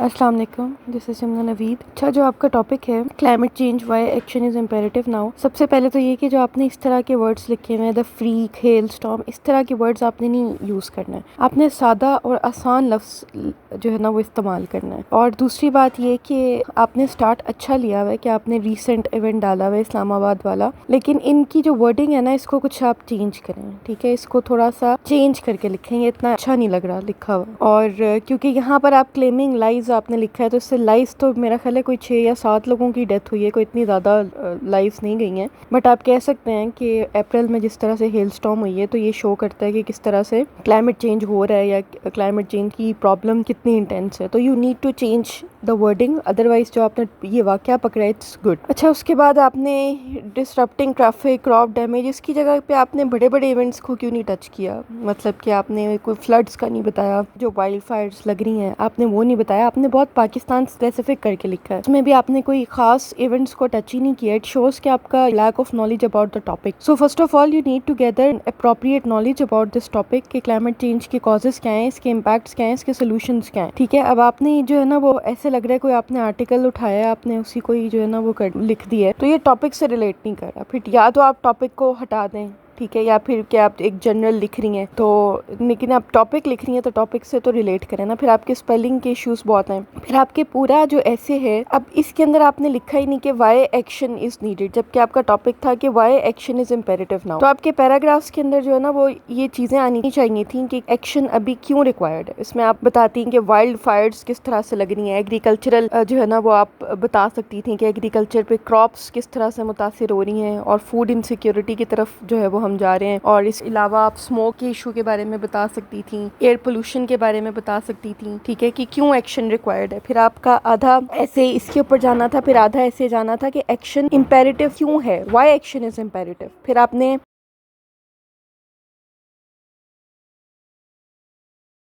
अस्सलाम वालेकुम, this is Yamuna Naveed. अच्छा, जो आपका टॉपिक है climate change why action is imperative now, सबसे पहले तो ये कि जो आपने इस तरह के वर्ड्स लिखे हुए हैं, द फ्रीक, हेल स्टॉर्म, इस तरह के वर्ड्स आपने नहीं यूज़ करना है। आपने सादा और आसान लफ्ज़ जो है ना वो इस्तेमाल करना है। और दूसरी बात ये कि आपने स्टार्ट अच्छा लिया हुआ है कि आपने रीसेंट इवेंट डाला हुआ है इस्लामाबाद वाला, लेकिन इनकी जो वर्डिंग है ना इसको कुछ आप चेंज करें, ठीक है। इसको थोड़ा सा चेंज करके लिखें, ये इतना अच्छा नहीं लग रहा लिखा हुआ। और क्योंकि यहाँ पर आप क्लेमिंग लाइज आपने लिखा है, तो इससे लाइज तो मेरा ख्याल है कोई 6 या 7 लोगों की डेथ हुई है, कोई इतनी ज़्यादा लाइव्स नहीं गई हैं। बट आप कह सकते हैं कि अप्रैल में जिस तरह से हेल स्टॉर्म हुई है, तो ये शो करता है कि किस तरह से क्लाइमेट चेंज हो रहा है या क्लाइमेट चेंज की प्रॉब्लम कितनी इंटेंस है। तो you need to change the wording, otherwise जो आपने ये वाक़या पकड़ा है इट्स गुड। अच्छा, उसके बाद आपने डिसरप्टिंग ट्रैफिक, क्रॉप डैमेज, इसकी जगह पे आपने बड़े बड़े इवेंट्स को क्यों नहीं टच किया। मतलब कि आपने कोई फ्लड्स का नहीं बताया, जो वाइल्ड फायर्स लग रही हैं आपने वो नहीं बताया। आपने बहुत पाकिस्तान स्पेसिफिक करके लिखा है, उसमें भी आपने कोई खास इवेंट्स को टच ही नहीं किया। इट शोज कि आपका lack of knowledge about the topic. So first of all you need to gather appropriate knowledge about this topic कि क्लाइमेट चेंज के कॉजेज क्या हैं, इसके इम्पैक्ट्स क्या हैं, इसके सोल्यूशंस क्या हैं, ठीक है। अब आपने जो है ना वो ऐसे लग रहा है कोई आपने आर्टिकल उठाया है, आपने उसी को ही जो है ना वो लिख दिया है, तो ये टॉपिक से रिलेट नहीं कर रहा। फिर या तो आप टॉपिक को हटा दें, ठीक है, या फिर क्या आप एक जनरल लिख रही हैं, तो लेकिन आप टॉपिक लिख रही हैं तो टॉपिक से तो रिलेट करें ना। फिर आपके स्पेलिंग के इश्यूज बहुत हैं। फिर आपके पूरा जो ऐसे है, अब इसके अंदर आपने लिखा ही नहीं कि वाई एक्शन इज नीडेड, जबकि आपका टॉपिक था कि why action is imperative now. तो आपके पैराग्राफ्स के अंदर जो है ना वो ये चीजें आनी चाहिए थी कि एक्शन अभी क्यों रिक्वायर्ड है। इसमें आप बताती हैं कि वाइल्ड फायर्स किस तरह से लग रही हैं, एग्रीकल्चरल जो है ना वो आप बता सकती थी कि एग्रीकल्चर पे क्रॉप्स किस तरह से मुतासिर हो रही हैं, और फूड इनसिक्योरिटी की तरफ जो है वो हम जा रहे हैं। और इस अलावा आप स्मोक के इशू के बारे में बता सकती थी, एयर पोल्यूशन के बारे में बता सकती थी, ठीक है, कि क्यों एक्शन रिक्वायर्ड है। फिर आपका आधा ऐसे इसके ऊपर जाना था, फिर आधा ऐसे जाना था कि एक्शन इम्पेरेटिव क्यों है, व्हाई एक्शन इज इम्पेरेटिव। फिर आपने